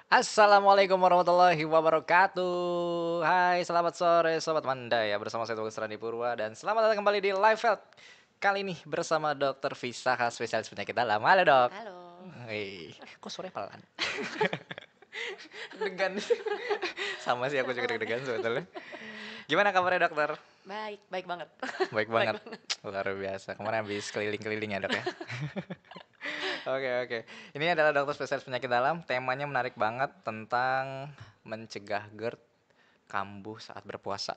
Assalamualaikum warahmatullahi wabarakatuh. Hai, selamat sore Sobat Manda ya. Bersama saya Tugas Randi Purwa dan selamat datang kembali di Live Health. Kali ini bersama Dokter Visakha, spesialis penyakit dalam. Halo dok. Halo. Hei, kok suaranya pelan? Degan. Sama sih aku juga Pelan ya? deg-degan sebetulnya. Gimana kabarnya dokter? Baik, baik banget. Baik Baik banget. banget. Luar biasa. Kemarin habis keliling-keliling ya dok ya. Oke oke. Ini adalah dokter spesialis penyakit dalam. Temanya menarik banget tentang mencegah GERD kambuh saat berpuasa.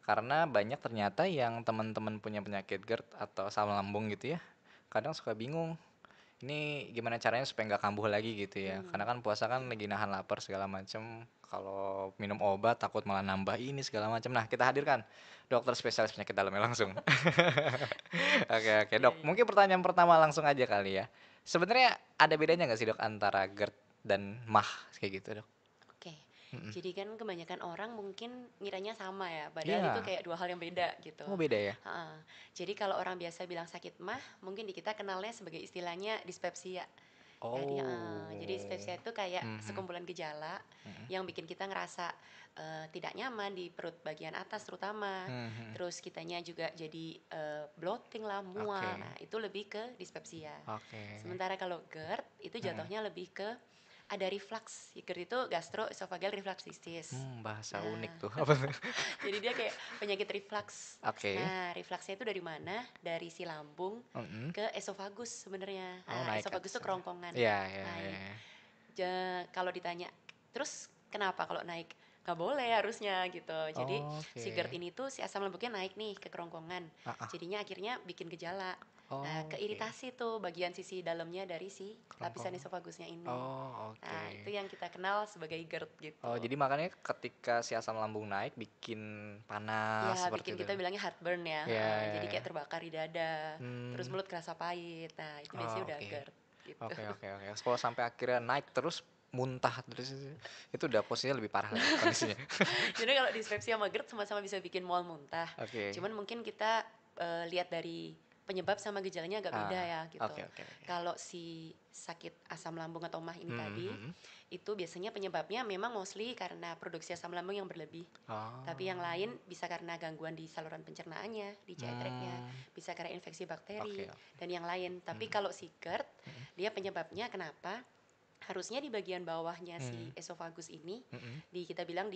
Karena banyak ternyata yang teman-teman punya penyakit GERD atau asam lambung gitu ya, kadang suka bingung. Ini gimana caranya supaya nggak kambuh lagi gitu ya. Karena Hmm. kan puasa kan lagi nahan lapar segala macem. Kalau minum obat takut malah nambah ini segala macam. Nah, kita hadirkan dokter spesialis penyakit dalamnya langsung. Oke oke Iya, dok. iya. Mungkin pertanyaan pertama langsung aja kali ya. Sebenarnya ada bedanya nggak sih dok antara GERD dan MAH kayak gitu dok? Oke. Mm-mm. Jadi kan kebanyakan orang mungkin ngiranya sama ya, padahal itu Iya. kayak dua hal yang beda gitu. Oh beda ya? Ha. Jadi kalau orang biasa bilang sakit mah, mungkin di kita kenalnya sebagai istilahnya dispepsia. Jadi Oh. dispepsia itu kayak Mhm. sekumpulan gejala Mhm. yang bikin kita ngerasa tidak nyaman di perut bagian atas terutama. Mhm. Terus kitanya juga jadi bloating lah, mual. Oke. Nah, itu lebih ke dispepsia. Oke. Sementara kalau GERD itu Mhm. jatuhnya lebih ke ada reflux. GERD itu gastroesophageal reflux disease. Bahasa unik Nah, tuh. Apa tuh? jadi dia kayak penyakit reflux. Oke. Nah, refluxnya itu dari mana? Dari si lambung Mhm. ke esofagus sebenarnya. Oh Nah, naik ke esofagus atas itu sana. kerongkongan. Iya iya Naik. iya. Kalau ditanya, terus kenapa kalau naik? Gak boleh harusnya gitu. Jadi si GERD Oke. ini tuh si asam lambungnya naik nih ke kerongkongan. Ah, ah. Jadinya akhirnya bikin gejala. Nah, Oke. keiritasi tuh bagian sisi dalamnya dari si lapisan Kerongkongan. esofagusnya ini. Oh Nah, oke. itu yang kita kenal sebagai GERD Oh gitu. jadi makanya ketika si asam lambung naik bikin panas Ya, seperti bikin itu. kita bilangnya heartburn ya. Iya iya Jadi iya. kayak terbakar di dada, terus Hmm. mulut kerasa pahit. Nah, itu biasanya Oh, udah oke. GERD gitu. Oke oke oke. Kalau sampai akhirnya naik terus muntah terus itu udah posisinya lebih parah lagi kondisinya. Jadi kalau dispepsia sama GERD sama-sama bisa bikin mual muntah. Oke. Cuman mungkin kita lihat dari penyebab sama gejalanya agak beda Ah, ya gitu. oke oke oke. Kalau si sakit asam lambung atau mah ini tadi, Mhm. itu biasanya penyebabnya memang mostly karena produksi asam lambung yang berlebih. Tapi yang Oh. lain bisa karena gangguan di saluran pencernaannya, di GI tract-nya, Hmm. bisa karena infeksi Oke bakteri oke. dan yang lain. Tapi Mhm. kalau si GERD, Mhm. dia penyebabnya kenapa? Harusnya di bagian bawahnya si Mhm. esofagus ini Mhm. kita bilang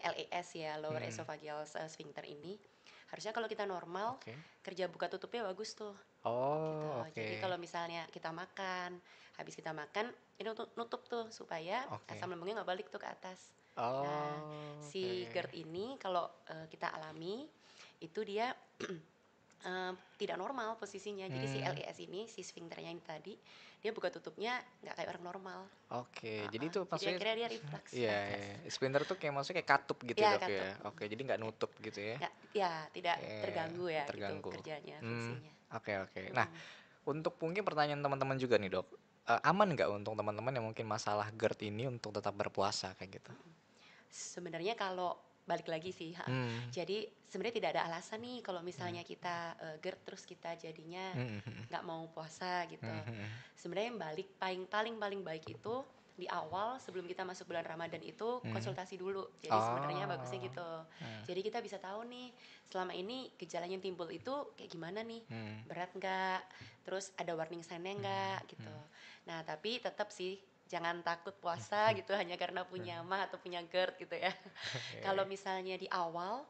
LES ya, lower Mhm. esophageal sphincter ini. Harusnya kalau kita normal Oke. kerja buka tutupnya bagus tuh gitu. Oh, Jadi oke. kalau misalnya kita makan, habis kita makan ini nutup tuh supaya asam Oke. lambungnya nggak balik tuh ke atas. Nah, Oh, si GERD oke. ini kalau kita alami itu dia tidak normal posisinya. Jadi si Hmm. LES ini, si sphincternya ini tadi, dia buka tutupnya nggak kayak orang normal. Oke, jadi itu Jadi maksudnya akhirnya dia reflux ke iya, atas. iya. Splinter tuh kayak maksudnya kayak katup gitu Ya, dok katup. ya. Oke, jadi nggak nutup gitu ya. Nggak, ya tidak terganggu ya gitu Terganggu. kerjanya, Hmm, fungsinya. oke oke. Nah, Mm-mm. untuk mungkin pertanyaan teman-teman juga nih dok. Aman nggak untuk teman-teman yang mungkin masalah GERD ini untuk tetap berpuasa kayak gitu? Sebenarnya kalau balik lagi sih, ha. Hmm. Jadi sebenarnya tidak ada alasan nih kalau Hmm. misalnya kita GERD terus kita jadinya Hmm. Hmm. nggak mau puasa gitu. Hmm. Hmm. Sebenarnya yang paling paling paling baik itu di awal sebelum kita masuk bulan Ramadan itu Hmm. konsultasi dulu. Jadi sebenarnya bagusnya Oh. gitu. Hmm. Jadi kita bisa tahu nih selama ini gejalanya yang timbul itu kayak gimana nih, Hmm. berat nggak, terus ada warning sign-nya nggak gitu. Hmm. Nah tapi tetap sih jangan takut puasa gitu hanya karena punya mah atau punya GERD gitu ya. Kalau Oke. misalnya di awal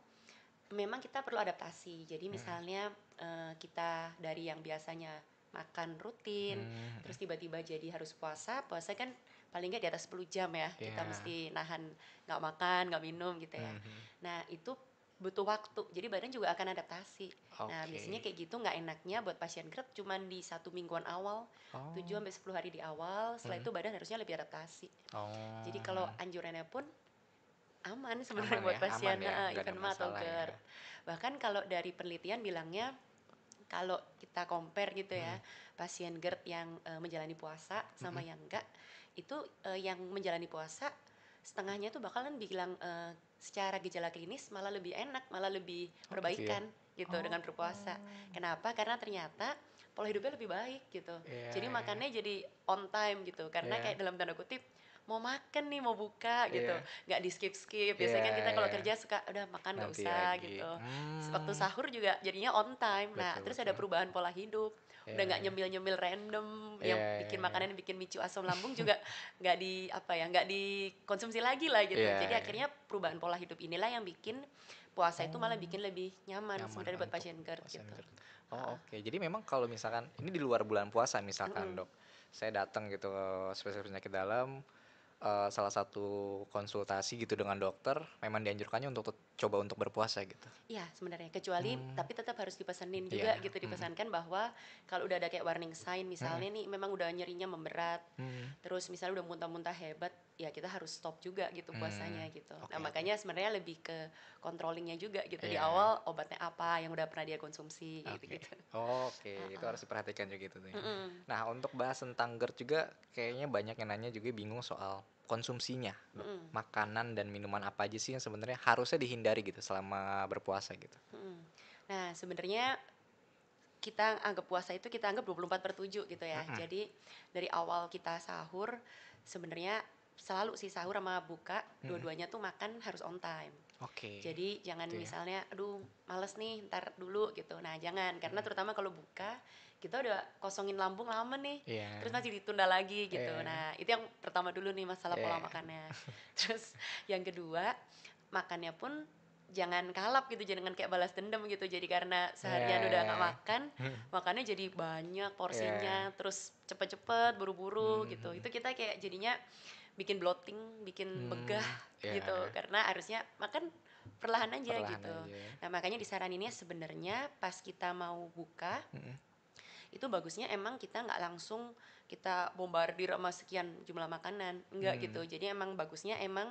memang kita perlu adaptasi. Jadi Hmm. misalnya kita dari yang biasanya makan rutin, Hmm. terus tiba-tiba jadi harus puasa, puasa kan paling nggak di atas 10 jam ya, kita Ya. mesti nahan nggak makan, nggak minum gitu ya. Hmm. Nah itu butuh waktu, jadi badan juga akan adaptasi. Nah biasanya Oke. kayak gitu nggak enaknya buat pasien GERD cuman di 1 mingguan awal, 7 Oh. sampai 10 hari di awal, setelah Hmm. itu badan harusnya lebih adaptasi. Jadi Oh. kalau anjurannya pun aman sebenarnya Aman buat ya, aman pasien ya, nggak ada event mah atau masalah ya. GERD. Bahkan kalau dari penelitian bilangnya kalau kita compare gitu ya, Mhm. pasien GERD yang menjalani puasa sama Mhm. yang enggak, itu yang menjalani puasa setengahnya tuh bakalan bilang secara gejala klinis malah lebih enak, malah lebih Oh gitu ya? perbaikan gitu Oh. dengan berpuasa. Kenapa? Karena ternyata pola hidupnya lebih baik gitu. Iya Jadi iya makannya jadi on time gitu. Karena iya. kayak dalam tanda kutip mau makan nih, mau buka gitu, Iya. nggak di skip-skip. Iya, Biasanya kan kita kalau iya. kerja suka udah makan nggak Nanti usah lagi. gitu. Waktu sahur juga jadinya on time. Nah, Betul, terus ada betul. perubahan pola hidup. Udah nggak Iya. nyemil-nyemil random Iya, yang iya, bikin iya. makanan yang bikin micu asam lambung juga nggak di apa ya, nggak dikonsumsi lagi lah gitu. Iya, Jadi iya. akhirnya perubahan pola hidup inilah yang bikin puasa itu malah Oh, bikin lebih nyaman nyaman sebenarnya buat untuk pasien GERD pasien gitu. GERD. Oh, Heeh. oke. Jadi memang kalau misalkan ini di luar bulan puasa misalkan, Mm-mm. Dok. Saya datang gitu ke spesialis penyakit dalam, salah satu konsultasi gitu dengan dokter, memang dianjurkannya untuk coba untuk berpuasa gitu. Iya sebenarnya, kecuali Hmm, tapi tetap harus dipesenin juga iya. gitu, dipesankan bahwa kalau udah ada kayak warning sign Mm-mm. misalnya nih memang udah nyerinya memberat, Hmm, terus misalnya udah muntah-muntah hebat, ya kita harus stop juga gitu puasanya gitu. Nah oke, oke. makanya sebenarnya lebih ke controllingnya juga gitu, di Iya, awal obatnya apa yang udah pernah dia konsumsi kayak oke. gitu-gitu. Oke, itu Heeh. harus diperhatikan juga gitu tuh ya. Mm-mm. Nah, untuk bahas tentang GERD juga kayaknya banyak yang nanya juga bingung soal konsumsinya, Dok. Mm-mm. Makanan dan minuman apa aja sih yang sebenarnya harusnya dihindari gitu selama berpuasa gitu? Mm-mm. Nah sebenarnya kita anggap puasa itu kita anggap 24/7 gitu ya. Mhm, Jadi dari awal kita sahur sebenarnya selalu sih sahur sama buka mhm. dua-duanya tuh makan harus on time. Oke, Jadi jangan itu ya. misalnya aduh males nih ntar dulu gitu. Nah jangan, karena Mhm. terutama kalau buka kita udah kosongin lambung lama nih, terus Iya, masih ditunda lagi gitu. iya, Nah itu yang pertama dulu nih masalah pola iya. makannya. Terus yang kedua, makannya pun jangan kalap gitu, jangan kayak balas dendam gitu. Jadi karena Iya, seharian udah nggak makan, mhm, makannya jadi banyak iya. porsinya, terus cepet-cepet buru-buru Mmm, gitu. mhm. Itu kita kayak jadinya bikin bloating, bikin begah gitu. Iya, Karena harusnya makan perlahan aja perlahan gitu. aja ya. Nah, makanya disaraninnya sebenarnya pas kita mau buka, Mhm, itu bagusnya emang kita nggak langsung kita bombardir sama sekian jumlah makanan, enggak mmm, gitu. Jadi emang bagusnya emang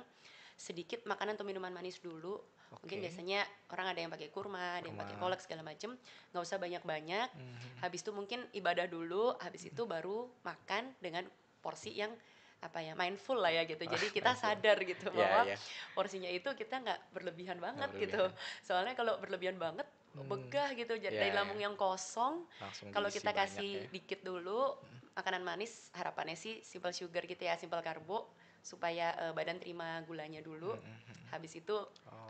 sedikit makanan atau minuman manis dulu. Mungkin oke. biasanya orang ada yang pakai kurma, ada yang pakai Kurma, kolak segala macem, nggak usah banyak-banyak. mhm, Habis itu mungkin ibadah dulu, habis itu baru makan dengan porsi yang apa ya, mindful lah ya gitu. wah, Jadi kita mindful. sadar gitu Iya, bahwa iya, porsinya itu kita nggak berlebihan nggak banget gitu. berlebihan. Soalnya kalau berlebihan banget Mmm, begah gitu, iya, dari iya, lambung yang kosong. langsung Kalau diisi kita banyak kasih ya. dikit dulu Mhm, makanan manis, harapannya sih simple sugar gitu ya, simple karbo, supaya badan terima gulanya dulu. mhm, mhm. Habis itu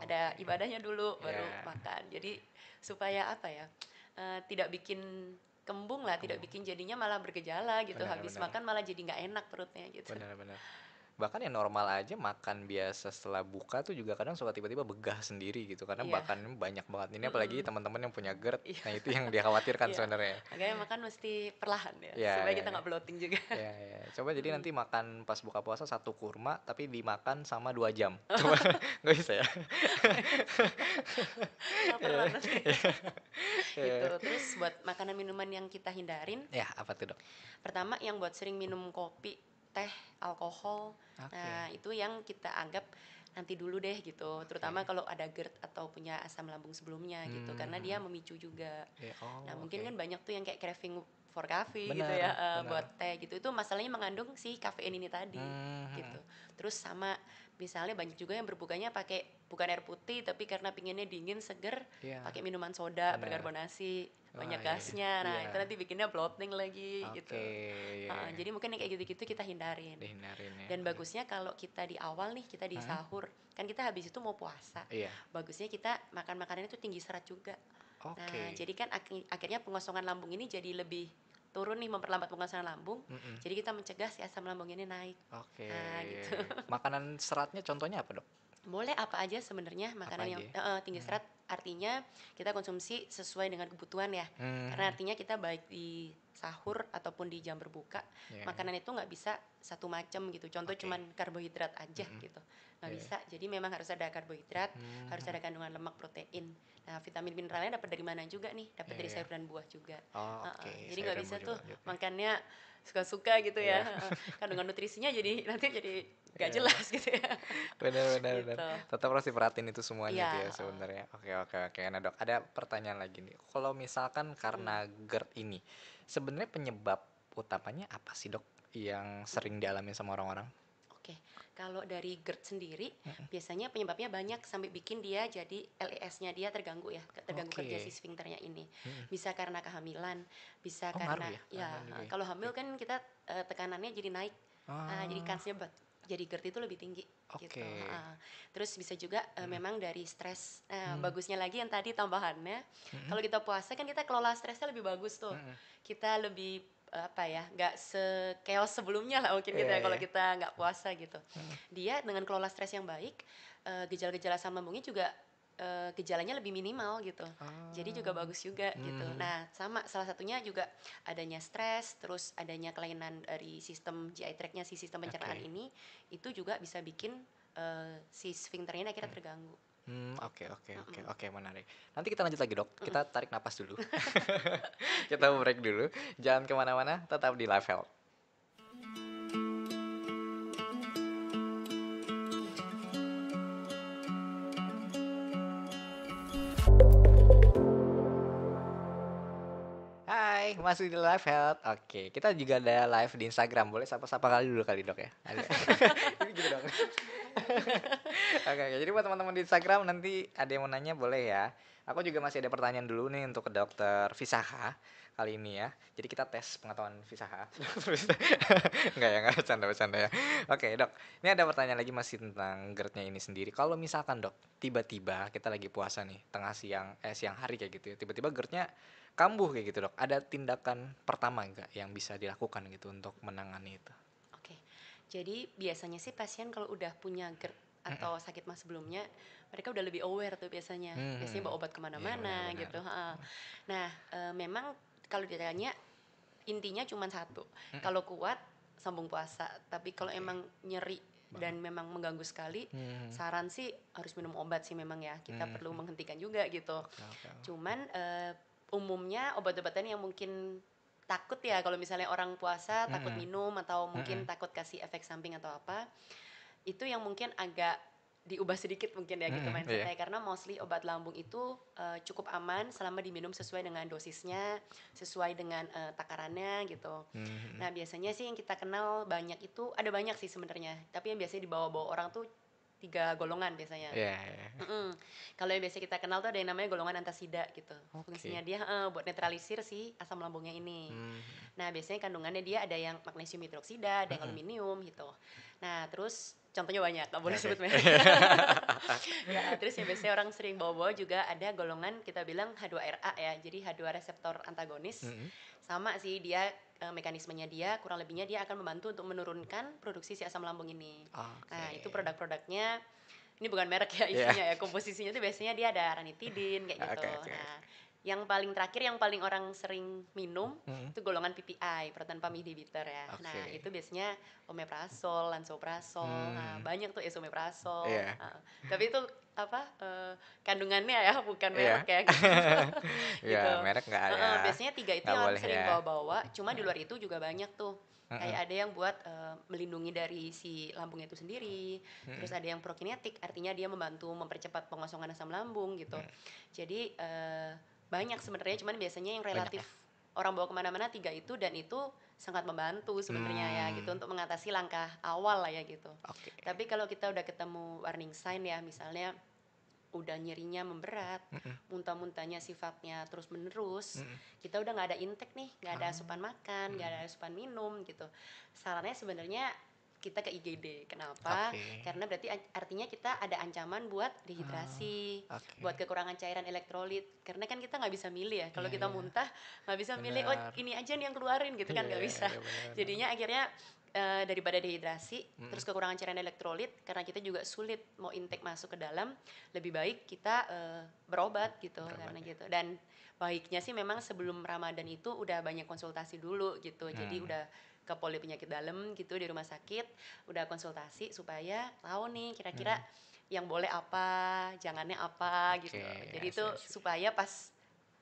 ada Oke, ibadahnya dulu baru iya, makan. Jadi supaya apa ya, tidak bikin kembung lah, tidak kembung. bikin jadinya malah bergejala gitu. Benar, Habis benar. makan malah jadi nggak enak perutnya gitu. Benar, benar. Bahkan yang normal aja makan biasa setelah buka tuh juga kadang suka tiba-tiba begah sendiri gitu karena Iya, makannya banyak banget. Ini apalagi mm-mm. teman-teman yang punya GERD. Iya, Nah, itu yang dikhawatirkan iya. sebenarnya. Makanya makan mesti perlahan ya, Iya, supaya iya, kita iya. nggak bloating juga. Iya, iya. Coba jadi Mm-mm. nanti makan pas buka puasa satu kurma tapi dimakan sama 2 jam. Coba nggak bisa ya? Iya, Laparan nanti. iya, Gitu. iya. Terus buat makanan minuman yang kita hindarin, Ya, apa tuh, Dok? pertama yang buat sering minum kopi, teh, alkohol, nah Oke, itu yang kita anggap nanti dulu deh gitu. Terutama oke. kalau ada GERD atau punya asam lambung sebelumnya gitu, karena dia Mhm. memicu juga. Iya, Nah oh, mungkin oke. kan banyak tuh yang kayak craving for coffee gitu ya, Benar, benar. buat teh gitu. Itu masalahnya mengandung si kafein ini tadi gitu. Mhm. Terus sama misalnya banyak juga yang berbukanya pakai bukan air putih tapi karena pinginnya dingin seger, Iya, pakai minuman soda benar. berkarbonasi, Wah, banyak iya, iya. gasnya. Nah, Iya. itu nanti bikinnya bloating lagi gitu. Oke, iya, Heeh, iya. jadi mungkin yang kayak gitu-gitu kita hindarin. Dihindarin ya. Dan Oke. bagusnya kalau kita di awal nih, kita di Mhm. sahur, kan kita habis itu mau puasa. Iya. Bagusnya kita makan makanan itu tinggi serat juga. Nah, Oke. jadi kan akhirnya pengosongan lambung ini jadi lebih turun nih, memperlambat pengosongan lambung. Mhm. Jadi kita mencegah si asam lambung ini naik. Oke. Nah, gitu. Makanan seratnya contohnya apa, Dok? Boleh apa aja sebenarnya Apa makanan yang aja ya? tinggi Hmm. serat, artinya kita konsumsi sesuai dengan kebutuhan ya. Karena Mhm. artinya kita baik di sahur ataupun di jam berbuka, Iya, iya. makanan itu nggak bisa satu macam gitu. Contoh Oke. cuman karbohidrat aja Mhm. gitu, nggak Iya, iya. bisa. Jadi memang harus ada karbohidrat, harus Mhm. ada kandungan lemak, protein. Nah, vitamin mineralnya dapat dari mana juga nih? Dapat Iya, dari iya. sayur dan buah juga. Oh, oke. Heeh, jadi Sayur nggak dan bisa buah juga tuh lanjut ya. makannya suka-suka gitu ya. Iya. Heeh. Kandungan nutrisinya jadi nanti jadi nggak Iya, iya. jelas gitu ya. Benar, benar, benar. Gitu. Tetap harus diperhatiin itu semuanya Iya, tuh ya heeh. sebenarnya. Oke, oke, oke. Nah, Dok, ada pertanyaan lagi nih. Kalau misalkan Mhm, karena GERD ini, sebenarnya penyebab utamanya apa sih, Dok, yang mhm. sering dialami sama orang-orang? Oke, kalau dari GERD sendiri Mhm. biasanya penyebabnya banyak sampai bikin dia jadi LES-nya dia terganggu ya, terganggu kerja si Oke. sfinkternya ini. Mhm. Bisa karena kehamilan, bisa Oh, ngaruh karena ya ya kehamilan juga ya? kalau Oke. hamil kan kita tekanannya jadi naik. Ah, jadi Ah, kansnya jadi GERD itu lebih tinggi gitu. Oke. Terus bisa juga Mhm. memang dari stres. Nah, Mmm, bagusnya lagi yang tadi tambahannya, mhm kalau kita puasa kan kita kelola stresnya lebih bagus tuh. mhm. Kita lebih apa ya, nggak se-chaos sebelumnya lah mungkin gitu Iya ya kalau iya. kita nggak puasa gitu. Mhm. Dia dengan kelola stres yang baik, gejala-gejala asam lambungnya juga gejalanya lebih minimal gitu. Jadi juga Oh. bagus juga gitu. Mhm. Nah, sama salah satunya juga adanya stres, terus adanya kelainan dari sistem GI tract-nya, si sistem pencernaan Oke. ini, itu juga bisa bikin si sphincter ini akhirnya Mhm. terganggu Oke gitu. oke oke Mm-mm. oke, menarik. Nanti kita lanjut lagi, Dok. Mm-mm. Kita tarik napas dulu. Kita break dulu, jangan kemana mana, tetap di Live Health. Hai, masih di Live Health. Oke, kita juga ada live di Instagram. Boleh sapa-sapa kali dulu kali, Dok, ya? Ada. Ini gitu dong. Oke oke, jadi buat teman-teman di Instagram nanti ada yang mau nanya boleh ya. Aku juga masih ada pertanyaan dulu nih untuk ke Dokter Visaha kali ini ya. Jadi kita tes pengetahuan Visaha. Enggak ya, enggak bercanda-bercanda ya. Oke, Dok. Ini ada pertanyaan lagi masih tentang GERD-nya ini sendiri. Kalau misalkan, Dok, tiba-tiba kita lagi puasa nih, tengah siang siang hari kayak gitu ya. Tiba-tiba GERD-nya kambuh kayak gitu, Dok. Ada tindakan pertama enggak yang bisa dilakukan gitu untuk menangani itu? Oke, jadi biasanya sih pasien kalau udah punya GERD Mhm. atau sakit mah sebelumnya, mereka udah lebih aware tuh biasanya. Biasanya Mhm. bawa obat Iya, benar kemana-mana benar. gitu. Nah, memang kalau ditanya intinya cuma satu, Mhm. kalau kuat sambung puasa. Tapi kalau Oke, emang nyeri banget. dan memang mengganggu sekali, Mhm. saran sih harus minum obat sih memang ya. Kita perlu Mhm. menghentikan juga gitu. Oke oke. Cuman umumnya obat-obatan yang mungkin takut ya kalau misalnya orang puasa takut Mhm. minum atau mungkin Mhm. takut kasih efek samping atau apa, itu yang mungkin agak diubah sedikit mungkin ya gitu Mhm, iya. mindsetnya, karena mostly obat lambung itu cukup aman selama diminum sesuai dengan dosisnya, sesuai dengan takarannya gitu. Mhm. Nah, biasanya sih yang kita kenal banyak itu ada banyak sih sebenarnya, tapi yang biasanya dibawa-bawa orang tuh 3 golongan biasanya. Iya iya. Mhm. Kalau yang biasa kita kenal tuh ada yang namanya golongan antasida gitu. Fungsinya Oke. dia buat netralisir si asam lambungnya ini. Mhm. Nah, biasanya kandungannya dia ada yang magnesium hidroksida, ada yang Mhm. aluminium gitu. Nah, terus contohnya banyak, nggak boleh Ya, oke. sebut merek. Ya, terus yang biasanya orang sering bawa-bawa juga ada golongan kita bilang H2RA ya. Jadi H2 reseptor antagonis. Mhm. Sama sih dia mekanismenya dia kurang lebihnya dia akan membantu untuk menurunkan produksi si asam lambung ini. Oke. Nah, itu produk-produknya ini bukan merek ya Iya. isinya ya, komposisinya tuh biasanya dia ada ranitidin kayak gitu. Oke oke Nah, oke. yang paling terakhir yang paling orang sering minum Mhm. itu golongan PPI, proton pump inhibitor ya. Nah, Oke. itu biasanya omeprazol, lansoprazol. Nah, Mmm. banyak tuh esomeprazol. Iya. Tapi itu apa kandungannya ya, bukan Iya. merek ya gitu. Iya, Gitu. merek nggak ya, Biasanya 3 itu nggak yang orang boleh sering ya. bawa-bawa, cuma di Heeh. luar itu juga banyak tuh. Mhm. Kayak ada yang buat melindungi dari si lambungnya itu sendiri, terus Mhm. ada yang prokinetik, artinya dia membantu mempercepat pengosongan asam lambung gitu. Mhm. Jadi banyak sebenarnya, cuman biasanya yang Banyak relatif ya? orang bawa kemana-mana 3 itu, dan itu sangat membantu sebenarnya ya gitu Mmm. untuk mengatasi langkah awal lah ya gitu. Oke. Tapi kalau kita udah ketemu warning sign ya, misalnya udah nyerinya memberat, Mhm. muntah-muntahnya sifatnya terus menerus, Mhm. kita udah nggak ada intake nih, nggak ada asupan Oh. makan, nggak ada Mhm. asupan minum gitu. Sarannya sebenarnya kita ke IGD. Kenapa? Oke. Karena berarti artinya kita ada ancaman buat Oh, dehidrasi, oke. buat kekurangan cairan elektrolit. Karena kan kita nggak bisa milih ya. Kalau Iya kita iya. muntah nggak bisa milih, oh Bener. ini aja nih yang keluarin gitu kan, Iya nggak iya bisa. iya, bener bener. Jadinya akhirnya daripada dehidrasi, Mhm. terus kekurangan cairan elektrolit, karena kita juga sulit mau intake masuk ke dalam, lebih baik kita berobat gitu Berobat karena ya? gitu. Dan baiknya sih memang sebelum Ramadan itu udah banyak konsultasi dulu gitu. Jadi Mmm. udah ke poli penyakit dalam gitu di rumah sakit, udah konsultasi supaya tahu nih kira-kira Mhm. yang boleh apa, jangannya apa Oke, gitu. Jadi I itu see I see. supaya pas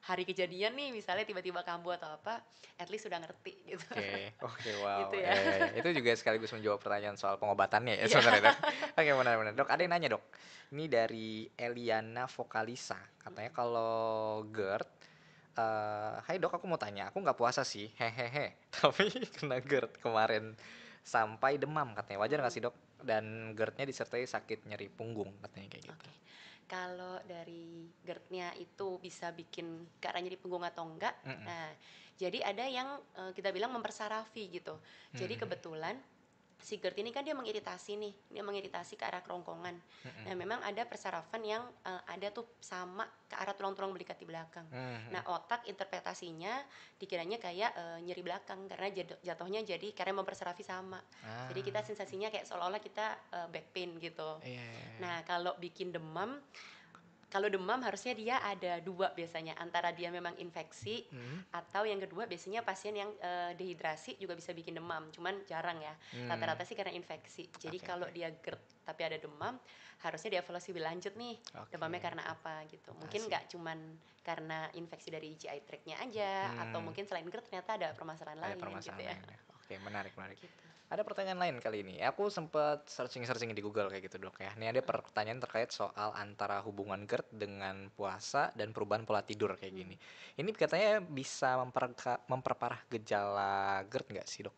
hari kejadian nih misalnya tiba-tiba kambuh atau apa, at least udah ngerti gitu. Oke oke, Gitu wow, ya. ya ya ya, itu juga sekaligus menjawab pertanyaan soal pengobatannya ya Iya. sebenarnya, Dok. Oke, benar benar. Dok, ada yang nanya, Dok. Ini dari Eliana Vokalisa, katanya kalau GERD, "Hai Dok, aku mau tanya, aku nggak puasa sih, hehehe, tapi kena GERD kemarin sampai demam," katanya. "Wajar nggak Mm-mm. sih, Dok? Dan GERD-nya disertai sakit nyeri punggung," katanya kayak gitu. Oke. Kalau dari GERD-nya itu bisa bikin ke arah nyeri punggung atau enggak, Mhm. nah, jadi ada yang kita bilang mempersarafi gitu. Jadi Mhm. kebetulan si GERD ini kan dia mengiritasi nih, dia mengiritasi ke arah kerongkongan. Mhm. Nah, memang ada persarafan yang ada tuh sama ke arah tulang-tulang belikat di belakang. Nah, Mhm. otak interpretasinya dikiranya kayak nyeri belakang karena jatuhnya jadi karena mempersarafi sama. Jadi kita Ah, sensasinya kayak seolah-olah kita back pain gitu. iya iya iya. Nah, kalau bikin demam, kalau demam harusnya dia ada dua biasanya, antara dia memang infeksi Mhm. atau yang kedua biasanya pasien yang dehidrasi juga bisa bikin demam, cuman jarang ya. Mmm, Rata-rata sih karena infeksi. Jadi oke kalau oke. dia GERD tapi ada demam, harusnya dievaluasi lebih lanjut nih, demamnya Oke, karena apa gitu. I Mungkin see. nggak cuman karena infeksi dari GI tract-nya aja, atau Mmm, mungkin selain GERD ternyata ada permasalahan ada lain gitu permasalahan ya. lain ya. Oke, menarik menarik. Gitu. Ada pertanyaan lain kali ini. Aku sempet searching-searching di Google kayak gitu, Dok, ya. Ini ada pertanyaan terkait soal antara hubungan GERD dengan puasa dan perubahan pola tidur kayak Hmm, gini. Ini katanya bisa memperparah gejala GERD nggak sih, Dok?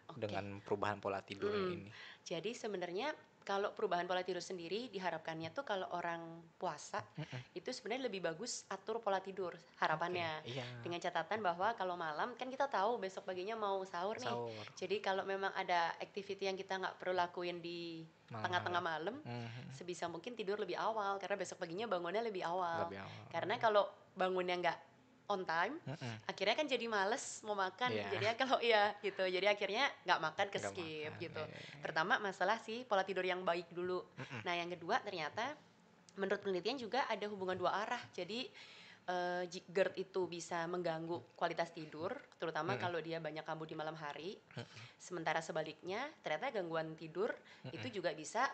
oke. Dengan perubahan pola tidurnya Mm, ini? jadi sebenarnya kalau perubahan pola tidur sendiri diharapkannya tuh kalau orang puasa Mhm. itu sebenarnya lebih bagus atur pola tidur Oke, harapannya, iya, dengan catatan bahwa kalau malam kan kita tahu besok paginya mau sahur nih, sahur jadi kalau memang ada activity yang kita nggak perlu lakuin di malam tengah-tengah hari. malam, Mhm, sebisa mungkin tidur lebih awal karena besok paginya bangunnya lebih awal. lebih awal. Karena kalau bangunnya nggak on time, Mhm, akhirnya kan jadi males mau makan. iya, Jadi ya kalau iya gitu, jadi akhirnya nggak makan, ke nggak skip makan, gitu. iya iya iya. Pertama masalah sih pola tidur yang baik dulu. Mhm, Nah, yang kedua ternyata menurut penelitian juga ada hubungan dua arah. Jadi GERD itu bisa mengganggu kualitas tidur, terutama mhm, kalau dia banyak kambuh di malam hari. mhm, Sementara sebaliknya, ternyata gangguan tidur itu mhm, juga bisa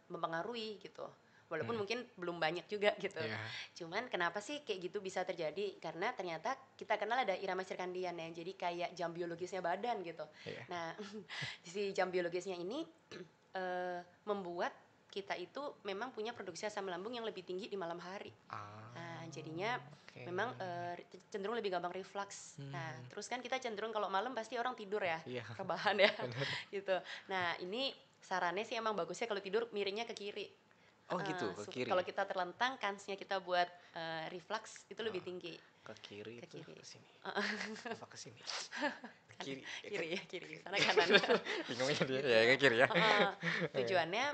mempengaruhi gitu. Walaupun mhm, mungkin belum banyak juga gitu. iya, Cuman kenapa sih kayak gitu bisa terjadi? Karena ternyata kita kenal ada irama sirkadian ya. Jadi kayak jam biologisnya badan gitu. iya. Nah, si jam biologisnya ini membuat kita itu memang punya produksi asam lambung yang lebih tinggi di malam hari. Nah, jadinya Ah, oke. memang cenderung lebih gampang reflux. Nah, Mhm, terus kan kita cenderung kalau malam pasti orang tidur ya, iya, rebahan ya, bener. gitu. Nah, ini sarannya sih emang bagusnya kalau tidur miringnya ke kiri. Oh gitu, ke kiri? Kalau kita terlentang, kansnya kita buat reflux itu lebih Oh, tinggi ke kiri ke itu kiri. ke sini? Apa ke sini? Kanan, Kiri, ya kan? kiri ya, kiri sana kanan. Bingungnya dia, Gitu. ya ke kiri ya? Iya. Tujuannya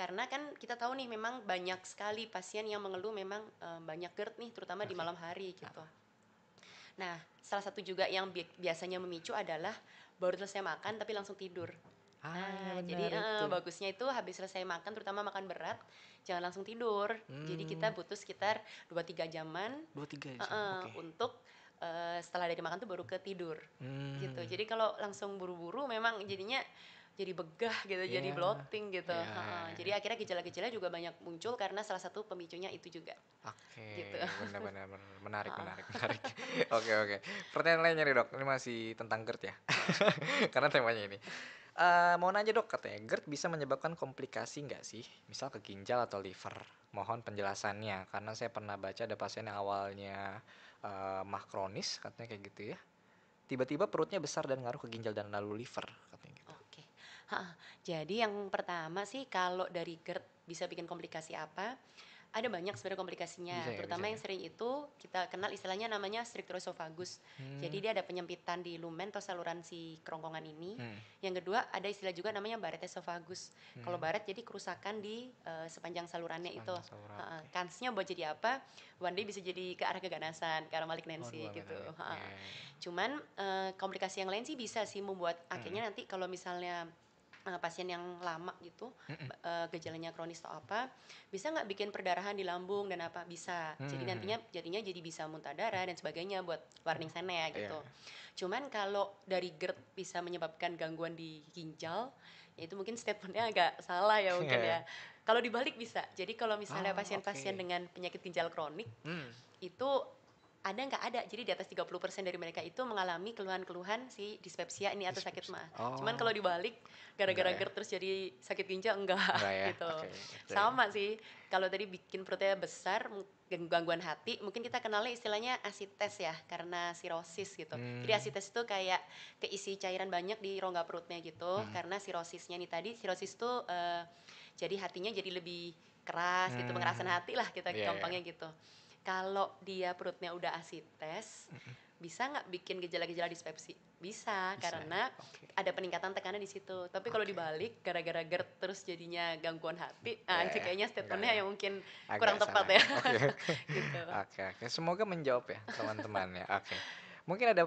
karena kan kita tahu nih memang banyak sekali pasien yang mengeluh memang banyak GERD nih, terutama di Oke. malam hari gitu. Ah, Nah, salah satu juga yang biasanya memicu adalah baru selesai makan tapi langsung tidur. iya Nah, benar jadi itu. bagusnya itu habis selesai makan, terutama makan berat, jangan langsung tidur. Jadi Hmm, kita butuh sekitar 2-3 jaman 2-3 jam, oke. untuk setelah dari makan tuh baru ke tidur gitu. Hmm, Jadi kalau langsung buru-buru memang jadinya jadi begah gitu, jadi iya, bloating gitu. iya, Jadi akhirnya gejala-gejala juga banyak muncul karena salah satu pemicunya itu juga oke, gitu. benar benar benar. Menarik Heeh, menarik menarik. Oke oke. Pertanyaan lainnya nih, Dok, ini masih tentang GERD ya? heeh. Karena temanya ini. Mau nanya, Dok, katanya GERD bisa menyebabkan komplikasi nggak sih? Misal ke ginjal atau liver? Mohon penjelasannya, karena saya pernah baca ada pasien yang awalnya MAH kronis, katanya kayak gitu ya. Tiba-tiba perutnya besar dan ngaruh ke ginjal dan lalu liver, katanya gitu. Oke. Heeh. Jadi yang pertama sih kalau dari GERD bisa bikin komplikasi apa? Ada banyak sebenarnya komplikasinya, Bisa ya, bisa terutama ya. yang sering itu kita kenal istilahnya namanya streptokokkus. Hmm, Jadi dia ada penyempitan di lumen atau saluran si kerongkongan ini. hmm, Yang kedua ada istilah juga namanya Barrett esophagus. Kalau hmm. Barrett jadi kerusakan di sepanjang salurannya itu. Sepanjang saluran, oke. Kansnya buat jadi apa? One day bisa jadi ke arah keganasan, ke arah Oh, malignancy dua gitu. menarik. Iya, iya, iya. Cuman komplikasi yang lain sih bisa sih membuat Hmm, akhirnya nanti kalau misalnya pasien yang lama gitu, hmm, gejalanya kronis atau apa, bisa nggak bikin perdarahan di lambung dan apa? Bisa. Jadi hmm, hmm. nantinya jadinya jadi bisa muntah darah dan sebagainya buat warning sana ya Iya. gitu. Cuman kalau dari GERD bisa menyebabkan gangguan di ginjal, ya itu mungkin statementnya agak salah ya mungkin ya. Kalau dibalik bisa. Jadi kalau misalnya Oh, pasien-pasien oke. dengan penyakit ginjal kronik Hmm. itu ada nggak ada, jadi di atas 30% dari mereka itu mengalami keluhan-keluhan si dispepsia ini atau sakit Dispepsia. mah. Cuman kalau Oh, dibalik gara-gara enggak ya? GERD terus jadi sakit ginjal enggak Enggak ya? gitu. Oke, oke. Sama sih, kalau tadi bikin perutnya besar, gangguan hati, mungkin kita kenalnya istilahnya asites ya, karena sirosis gitu. Jadi Hmm, asites itu kayak keisi cairan banyak di rongga perutnya gitu, hmm, karena sirosisnya nih tadi, sirosis tuh jadi hatinya jadi lebih keras gitu, pengerasan hmm. hati lah kita Iya, iya. gampangnya gitu. Kalau dia perutnya udah asites, bisa nggak bikin gejala-gejala dispepsi? Bisa, Bisa ya? karena Oke. ada peningkatan tekanan di situ. Tapi kalau Oke. dibalik gara-gara GERD terus jadinya gangguan hati, Ya itu ya, kayaknya enggak statementnya ya. yang mungkin kurang Agak tepat salah ya. ya. Oke. Gitu. Oke oke. Semoga menjawab ya teman-teman ya. Oke. Mungkin ada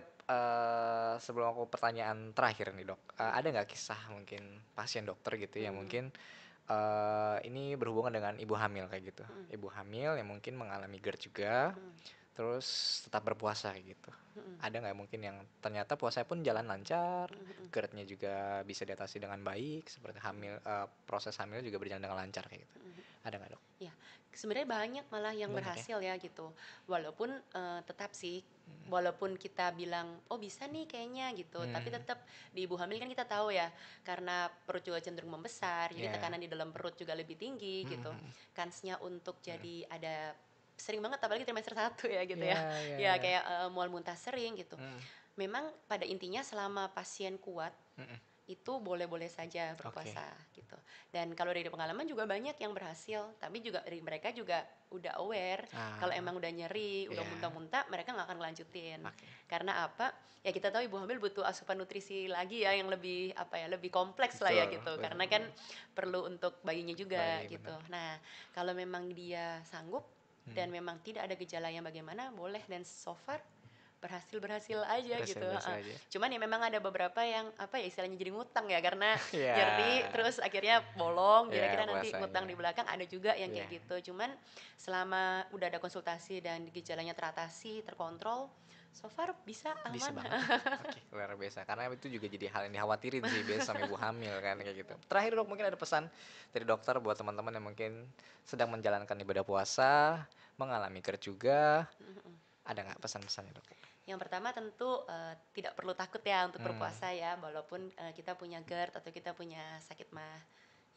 sebelum aku pertanyaan terakhir nih dok, ada Mhm, nggak kisah mungkin pasien dokter gitu yang mhm, mungkin ini berhubungan dengan ibu hamil kayak gitu. mhm, Ibu hamil yang mungkin mengalami GERD juga, mhm, terus tetap berpuasa kayak gitu. mhm, Ada nggak mungkin yang ternyata puasanya pun jalan lancar, mhm, mhm, GERD-nya juga bisa diatasi dengan baik, seperti mhm, proses hamil juga berjalan dengan lancar kayak gitu. mhm. Ada nggak dok? Ya, sebenarnya banyak malah yang Banyak ya? berhasil ya gitu. Walaupun tetap sih, Hmm. walaupun kita bilang oh bisa nih kayaknya gitu, tapi Hmm. tetap di ibu hamil kan kita tahu ya, karena perut juga cenderung membesar, jadi Ya. tekanan di dalam perut juga lebih tinggi Hmm, gitu. hmm, Kansnya untuk hmm. jadi ada sering banget apalagi trimester 1 ya gitu ya. Ya ya Ya ya. kayak mual muntah sering gitu. Hmm, Memang pada intinya selama pasien kuat hmm. itu boleh-boleh saja Oke. berpuasa gitu. Dan kalau dari pengalaman juga banyak yang berhasil, tapi juga dari mereka juga udah aware kalau Ah, emang udah nyeri, udah ya. muntah-muntah, mereka nggak akan ngelanjutin. Oke. Karena apa? Ya kita tahu ibu hamil butuh asupan nutrisi lagi ya yang lebih apa ya, lebih kompleks lah ya Betul, gitu. betul, Karena kan betul. perlu untuk bayinya juga Baik, gitu. benar. Nah, kalau memang dia sanggup Hmm. dan memang tidak ada gejala yang bagaimana, boleh dan so far berhasil-berhasil aja gitu, Berhasil-berhasil heeh. aja. Cuman ya memang ada beberapa yang, apa ya, istilahnya jadi ngutang ya, karena nyeri Ya, terus akhirnya bolong, ya kira-kira nanti ngutang di puasanya. belakang, ada juga yang Ya, kayak gitu. Cuman selama udah ada konsultasi dan gejalanya teratasi, terkontrol, so far bisa bisa aman. banget ya. Oke, luar biasa. Karena itu juga jadi hal yang dikhawatirin sih biasa sama ibu hamil kan kayak gitu. Terakhir dok, mungkin ada pesan dari dokter buat teman-teman yang mungkin sedang menjalankan ibadah puasa, mengalami GERD juga. Ada nggak pesan-pesannya dok? Yang pertama tentu, tidak perlu takut ya untuk Hmm, berpuasa ya, walaupun, kita punya GERD atau kita punya sakit mah.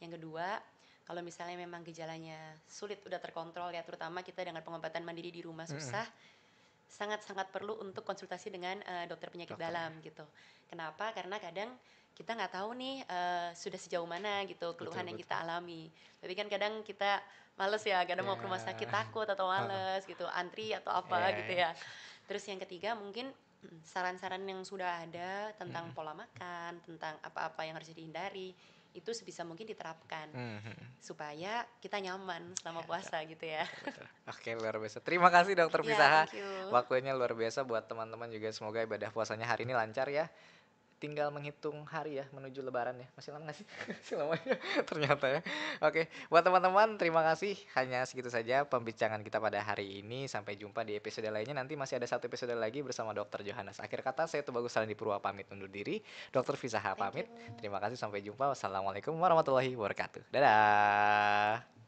Yang kedua, kalau misalnya memang gejalanya sulit udah terkontrol ya, terutama kita dengan pengobatan mandiri di rumah mm-mm. susah, sangat-sangat perlu untuk konsultasi dengan, dokter penyakit Dokter ya. dalam gitu. Kenapa? Karena kadang kita nggak tahu nih, sudah sejauh mana gitu keluhan Betul yang betul. kita alami. Tapi kan kadang kita males ya, kadang mau ke rumah sakit Ya, takut atau heeh. males gitu, antri atau apa Ya, gitu ya. ya. Terus yang ketiga mungkin, saran-saran yang sudah ada tentang Mm-mm. pola makan, tentang apa-apa yang harus dihindari, itu sebisa mungkin diterapkan Mhm. supaya kita nyaman selama Ya, betul. puasa gitu ya. Betul, betul. Oke, luar biasa. Terima kasih Dokter Ya, Fisaha. thank you. Waktunya luar biasa buat teman-teman juga. Semoga ibadah puasanya hari ini lancar ya. Tinggal menghitung hari ya menuju lebaran ya. Masih lama nggak sih? Masih lama ya ternyata ya. Oke, buat teman-teman terima kasih. Hanya segitu saja pembincangan kita pada hari ini. Sampai jumpa di episode lainnya. Nanti masih ada satu episode lagi bersama Dokter Johannes. Akhir kata saya Tubagus Salandi Purwa pamit undur diri. Dokter Fisaha Thank you. pamit. Terima kasih sampai jumpa. Wassalamualaikum warahmatullahi wabarakatuh. Dadah.